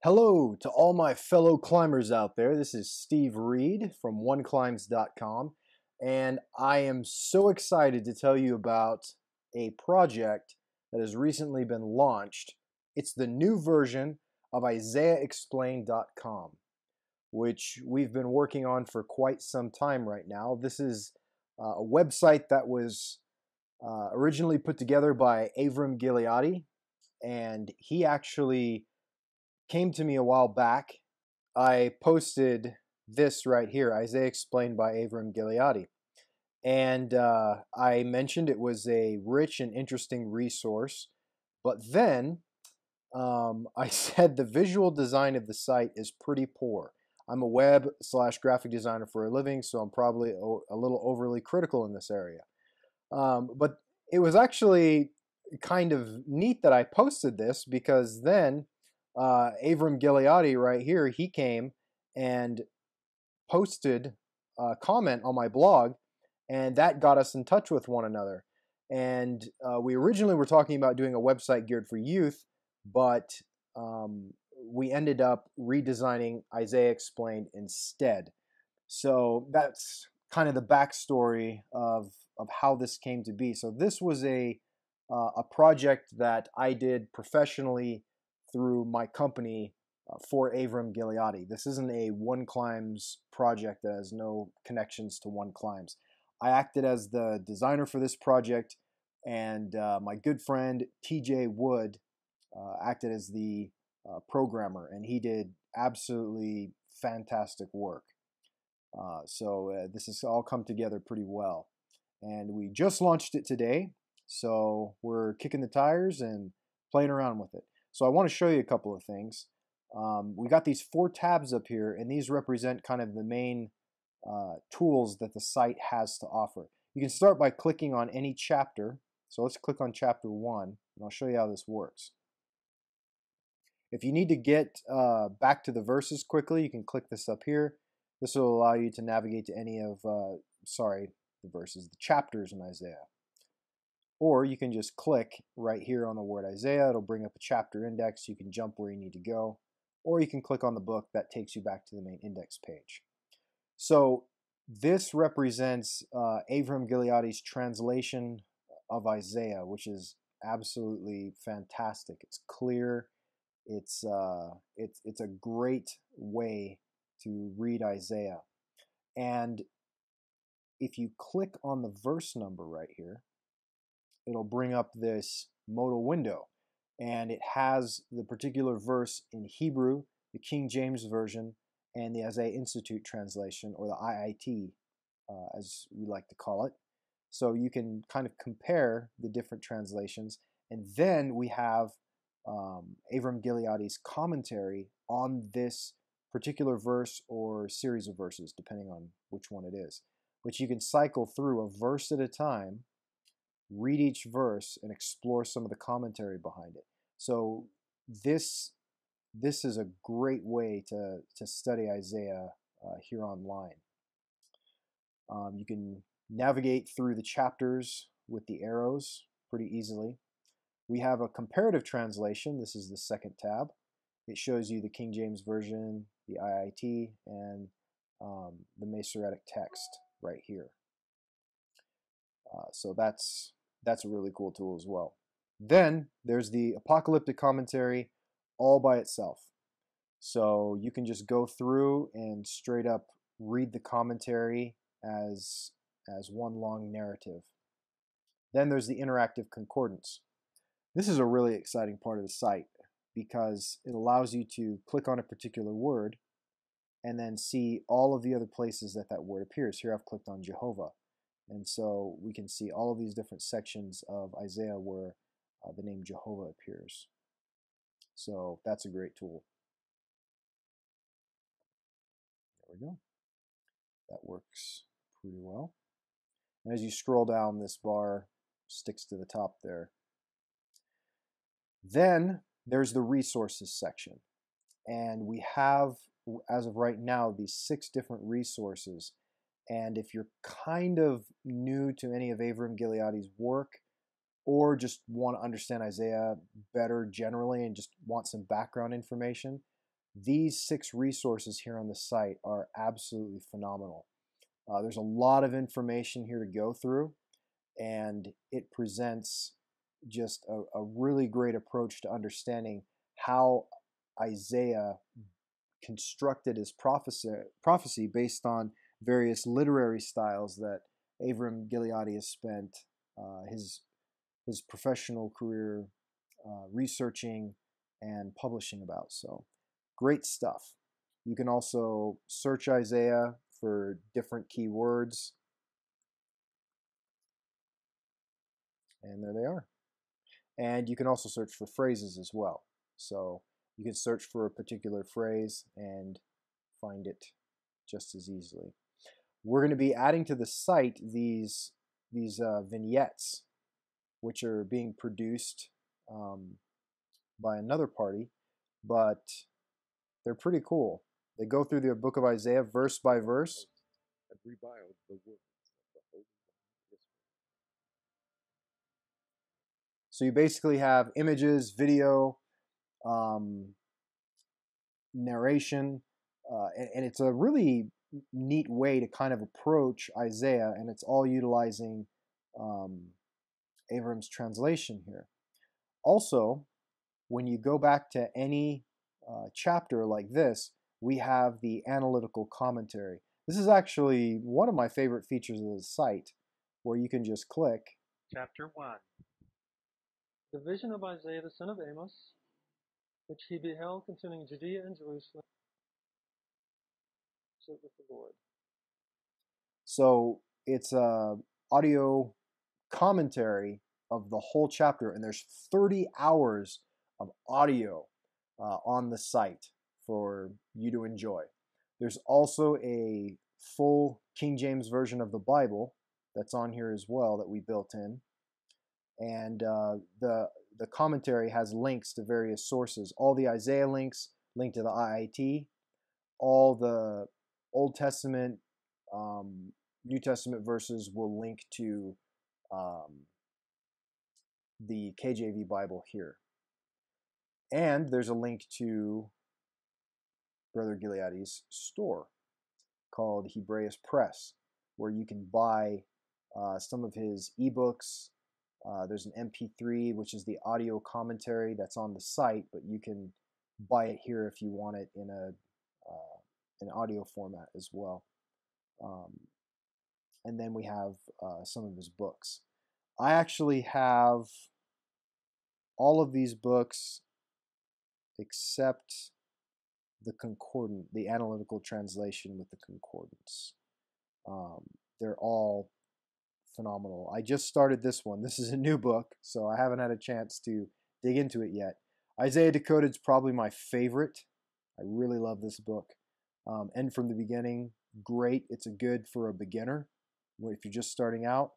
Hello to all my fellow climbers out there. This is Steve Reed from oneclimbs.com, and I am so excited to tell you about a project that has recently been launched. It's the new version of IsaiahExplained.com, which we've been working on for quite some time right now. This is a website that was originally put together by Avram Gileadi, and he actually came to me a while back. I posted this right here, Isaiah Explained by Avram Gileadi. And I mentioned it was a rich and interesting resource. But then I said the visual design of the site is pretty poor. I'm a web/graphic designer for a living, so I'm probably a little overly critical in this area. But it was actually kind of neat that I posted this because then Avram Gileadi right here, he came and posted a comment on my blog, and that got us in touch with one another. And we originally were talking about doing a website geared for youth, but we ended up redesigning Isaiah Explained instead. So that's kind of the backstory of how this came to be. So this was a project that I did professionally through my company for Avram Gileadi. This isn't a One Climbs project that has no connections to One Climbs. I acted as the designer for this project, and my good friend TJ Wood acted as the programmer, and he did absolutely fantastic work. So this has all come together pretty well. And we just launched it today, so we're kicking the tires and playing around with it. So I want to show you a couple of things. We got these 4 tabs up here, and these represent kind of the main tools that the site has to offer. You can start by clicking on any chapter. So let's click on chapter 1, and I'll show you how this works. If you need to get back to the verses quickly, you can click this up here. This will allow you to navigate to any of, the chapters in Isaiah. Or you can just click right here on the word Isaiah. It'll bring up a chapter index. You can jump where you need to go. Or you can click on the book. That takes you back to the main index page. So this represents Avram Gileadi's translation of Isaiah, which is absolutely fantastic. It's clear. It's a great way to read Isaiah. And if you click on the verse number right here, it'll bring up this modal window, and it has the particular verse in Hebrew, the King James Version, and the Isaiah Institute translation, or the IIT, as we like to call it. So you can kind of compare the different translations, and then we have Avram Gileadi's commentary on this particular verse or series of verses, depending on which one it is, which you can cycle through a verse at a time, read each verse, and explore some of the commentary behind it. So this is a great way to study Isaiah here online. You can navigate through the chapters with the arrows pretty easily. We have a comparative translation. This is the second tab. It shows you the King James Version, the IIT, and the Masoretic text right here. So that's a really cool tool as well. Then there's the Apocalyptic Commentary all by itself. So you can just go through and straight up read the commentary as one long narrative. Then there's the interactive concordance. This is a really exciting part of the site because it allows you to click on a particular word and then see all of the other places that word appears. Here I've clicked on Jehovah. And so we can see all of these different sections of Isaiah where the name Jehovah appears. So that's a great tool. There we go. That works pretty well. And as you scroll down, this bar sticks to the top there. Then there's the resources section. And we have, as of right now, these 6 different resources. And if you're kind of new to any of Avram Gileadi's work, or just want to understand Isaiah better generally and just want some background information, These 6 resources here on the site are absolutely phenomenal. There's a lot of information here to go through, and it presents just a really great approach to understanding how Isaiah constructed his prophecy based on various literary styles that Avram Gileadi has spent his professional career researching and publishing about. So great stuff. You can also search Isaiah for different keywords. And there they are. And you can also search for phrases as well. So you can search for a particular phrase and find it just as easily. We're going to be adding to the site these vignettes, which are being produced by another party, but they're pretty cool. They go through the book of Isaiah verse by verse. So you basically have images, video, narration, and it's a really neat way to kind of approach Isaiah, and it's all utilizing Avram's translation here. Also, when you go back to any chapter like this, we have the Analytical Commentary. This is actually one of my favorite features of the site, where you can just click. Chapter 1. The vision of Isaiah the son of Amos, which he beheld concerning Judea and Jerusalem, with the Lord. So it's a audio commentary of the whole chapter, and there's 30 hours of audio on the site for you to enjoy. There's also a full King James version of the Bible that's on here as well that we built in, and the commentary has links to various sources. All the Isaiah links link to the IIT. All the Old Testament, New Testament verses will link to the KJV Bible here. And there's a link to Brother Gileadi's store called Hebraeus Press, where you can buy some of his ebooks. There's an MP3, which is the audio commentary that's on the site, but you can buy it here if you want it in an audio format as well. And then we have some of his books. I actually have all of these books except the Concordance, the Analytical Translation with the Concordance. They're all phenomenal. I just started this one. This is a new book, so I haven't had a chance to dig into it yet. Isaiah Decoded is probably my favorite. I really love this book. End from the beginning, great. It's a good for a beginner if you're just starting out.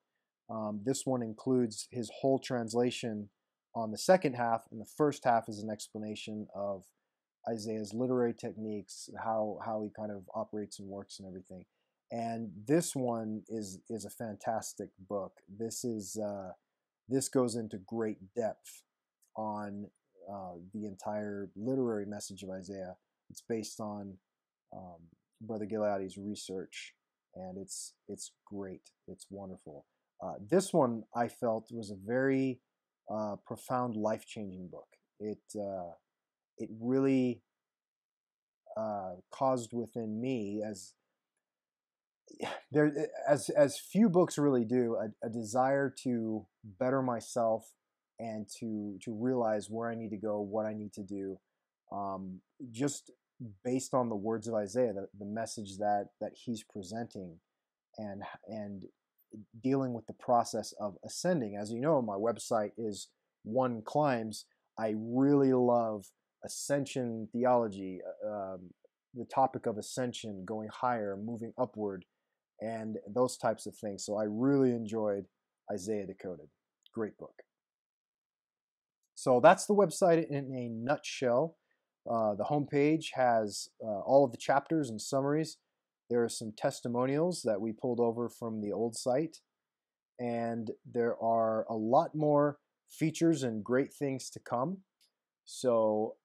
This one includes his whole translation on the second half, and the first half is an explanation of Isaiah's literary techniques, how he kind of operates and works and everything. And this one is a fantastic book. This goes into great depth on the entire literary message of Isaiah. It's based on Brother Gileadi's research, and it's great. It's wonderful. This one I felt was a very profound, life-changing book. It really caused within me, as few books really do, a desire to better myself and to realize where I need to go, what I need to do, just based on the words of Isaiah, the message that he's presenting, and dealing with the process of ascending. As you know, my website is One Climbs. I really love ascension theology, the topic of ascension, going higher, moving upward, and those types of things. So I really enjoyed Isaiah Decoded. Great book. So that's the website in a nutshell. The homepage has all of the chapters and summaries. There are some testimonials that we pulled over from the old site. And there are a lot more features and great things to come. So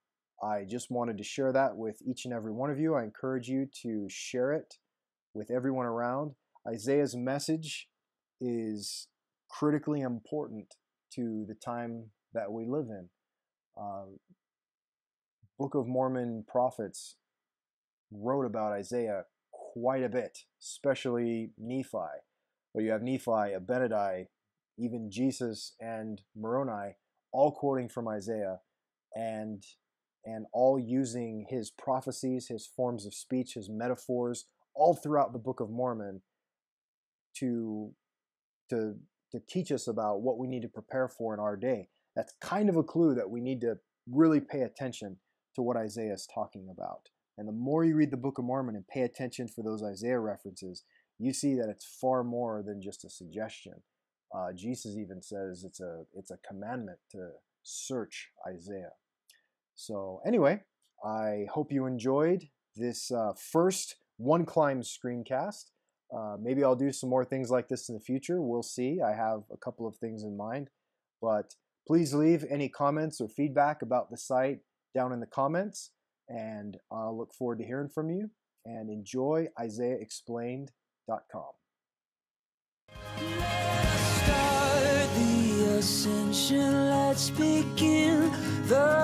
I just wanted to share that with each and every one of you. I encourage you to share it with everyone around. Isaiah's message is critically important to the time that we live in. Book of Mormon prophets wrote about Isaiah quite a bit, especially Nephi. But you have Nephi, Abinadi, even Jesus and Moroni, all quoting from Isaiah, and all using his prophecies, his forms of speech, his metaphors, all throughout the Book of Mormon to to teach us about what we need to prepare for in our day. That's kind of a clue that we need to really pay attention to what Isaiah is talking about. And the more you read the Book of Mormon and pay attention for those Isaiah references, you see that it's far more than just a suggestion. Jesus even says it's a commandment to search Isaiah. So anyway, I hope you enjoyed this first One Climb screencast. Maybe I'll do some more things like this in the future. We'll see. I have a couple of things in mind. But please leave any comments or feedback about the site down in the comments. And I'll look forward to hearing from you. And enjoy IsaiahExplained.com. Let's start the ascension. Let's begin the